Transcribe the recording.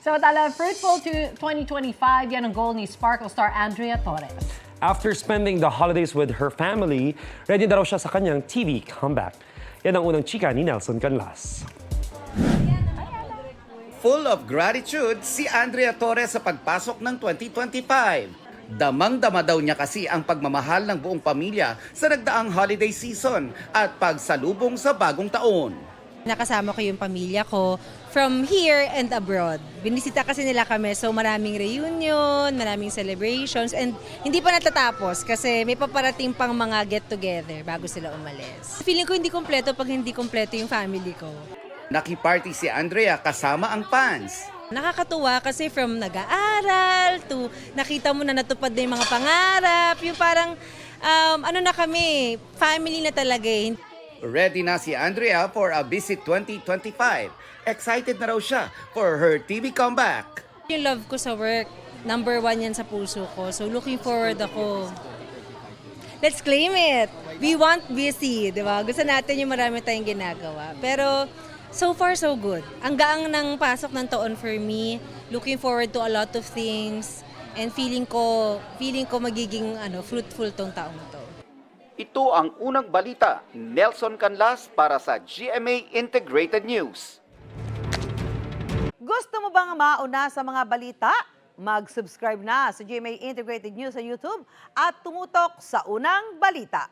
Samantala, fruitful to 2025, yan ang goal ni Sparkle star Andrea Torres. After spending the holidays with her family, ready na raw siya sa kanyang TV comeback. Yan ang unang chika ni Nelson Canlas. Full of gratitude si Andrea Torres sa pagpasok ng 2025. Damang-dama daw niya kasi ang pagmamahal ng buong pamilya sa nagdaang holiday season at pagsalubong sa bagong taon. Nakasama ko yung pamilya ko from here and abroad. Binisita kasi nila kami, so maraming reunion, maraming celebrations, and hindi pa natatapos kasi may paparating pang mga get-together bago sila umalis. Feeling ko hindi kompleto pag hindi kompleto yung family ko. Nakiparty si Andrea kasama ang fans. Nakakatuwa kasi from nag-aaral to nakita mo na natupad na yung mga pangarap, yung parang ano na kami, family na talaga eh. Ready na si Andrea for a visit 2025. Excited na raw siya for her TV comeback. Yung love ko sa work, number 1 yan sa puso ko. So looking forward ako. Let's claim it. We want busy, di ba? Gusto natin yung marami tayong ginagawa. Pero so far, so good. Ang gaang ng pasok ng taon for me. Looking forward to a lot of things. And feeling ko magiging fruitful tong taong to. Ito ang unang balita, Nelson Canlas para sa GMA Integrated News. Gusto mo bang mauna sa mga balita? Mag-subscribe na sa GMA Integrated News sa YouTube at tumutok sa unang balita.